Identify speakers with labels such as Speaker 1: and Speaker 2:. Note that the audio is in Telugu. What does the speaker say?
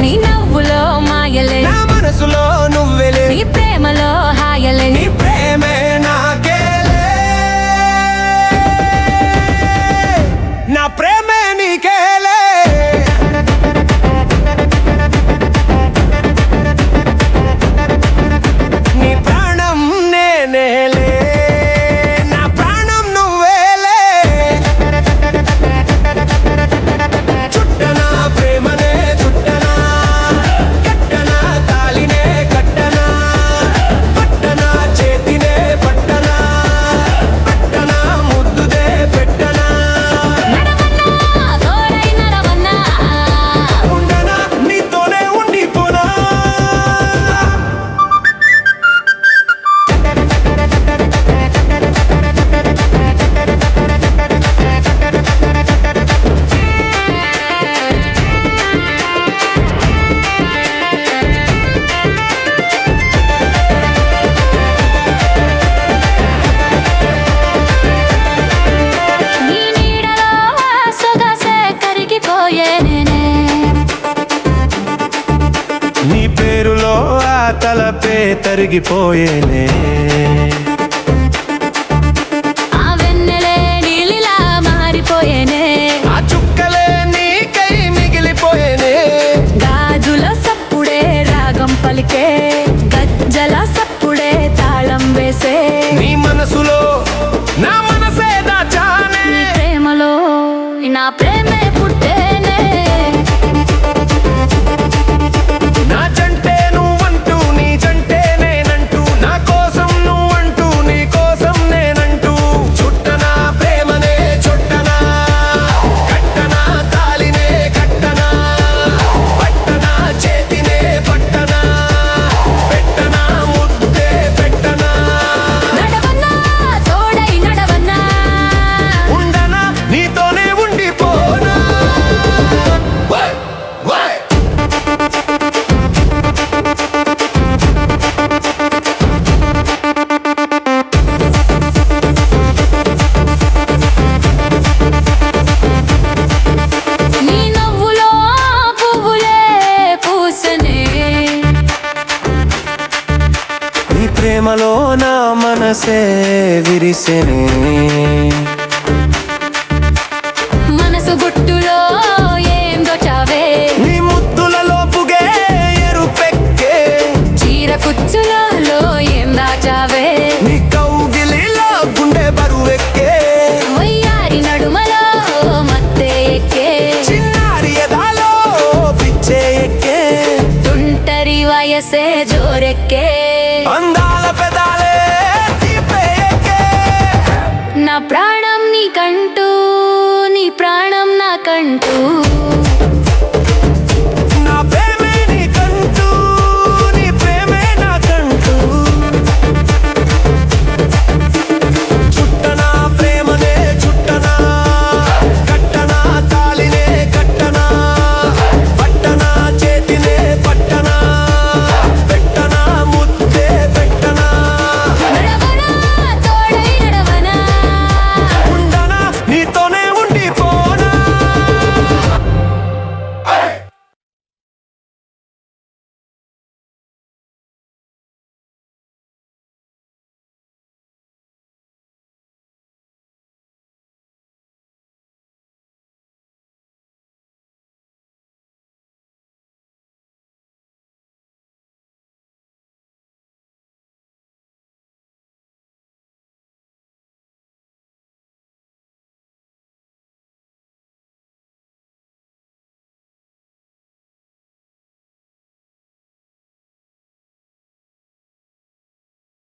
Speaker 1: నీ నవ్వులో మాయలే,
Speaker 2: నా మనసులో నువ్వెలే,
Speaker 1: నీ ప్రేమలో హాయలే,
Speaker 2: నీ ప్రేమే నాకేలే, నా ప్రేమే నీకేలే. నీ ప్రాణం నేనేలే, నా ప్రాణం నువ్వేలే. చుట్టనా ప్రేమనే చుట్టనా, కట్టనా తాళినే కట్టనా, పట్టనా చేతినే పట్టనా, పట్టనా ముద్దుదే పెట్టనా,
Speaker 1: నడవన్నా తోడై నడవన్నా,
Speaker 2: ఉండనా నీతోనే ఉండిపోనా.
Speaker 1: నీ నీడలో సొగసే కరిగిపోయే నేనే,
Speaker 2: నీ పేరులో ఆ తలపే తరిగిపోయేనే,
Speaker 1: ఆ వెన్నెలే నీలిలా మారిపోయేనే,
Speaker 2: ఆ చుక్కలే నీకై మిగిలిపోయేనే.
Speaker 1: గాజుల సప్పుడే రాగం పలికే, గజ్జల సప్పుడే తాళం వేసే,
Speaker 2: నీ మనసులో నా మనసే దాచానే,
Speaker 1: నీ ప్రేమలో నా ప్రేమే పుట్టేనే.
Speaker 2: నా జంటే నువ్వంటూ నీ జంటే నేనంటూ, నా కోసం నువ్వంటూ నీ కోసం నేనంటూ. చుట్టనా ప్రేమనే చుట్టనా, కట్టనా తాళినే కట్టనా, పట్టనా చేతినే పట్టనా, పెట్టనా ముద్దే పెట్టనా,
Speaker 1: నడవన్నా తోడై నడవన్నా,
Speaker 2: ఉండనా నీతోనే ఉండిపోనా. వై వై
Speaker 1: నీ నవ్వులో పువ్వులే పూసనే,
Speaker 2: నీ ప్రేమలో నా మనసే విరిసెనే,
Speaker 1: మనసు గుట్టులో ఏం దోచావే,
Speaker 2: నీ ముద్దులలో పుగే ఎరుపెక్కే,
Speaker 1: చీర కుచ్చులలో ఏం దాచావే,
Speaker 2: నీ కౌగిలిలో గుండె బరువెక్కే,
Speaker 1: వయ్యారి నడుమలో మత్తే ఎక్కే,
Speaker 2: చిన్నారి ఎదాలో పిచ్చే ఎక్కే,
Speaker 1: తుంటరి వయసే జోరెక్కే,
Speaker 2: అందాల పెదాలే తీపే ఎక్కే.
Speaker 1: నా ప్రాణం నీకంటూ, నీ ప్రాణం నాకంటూ,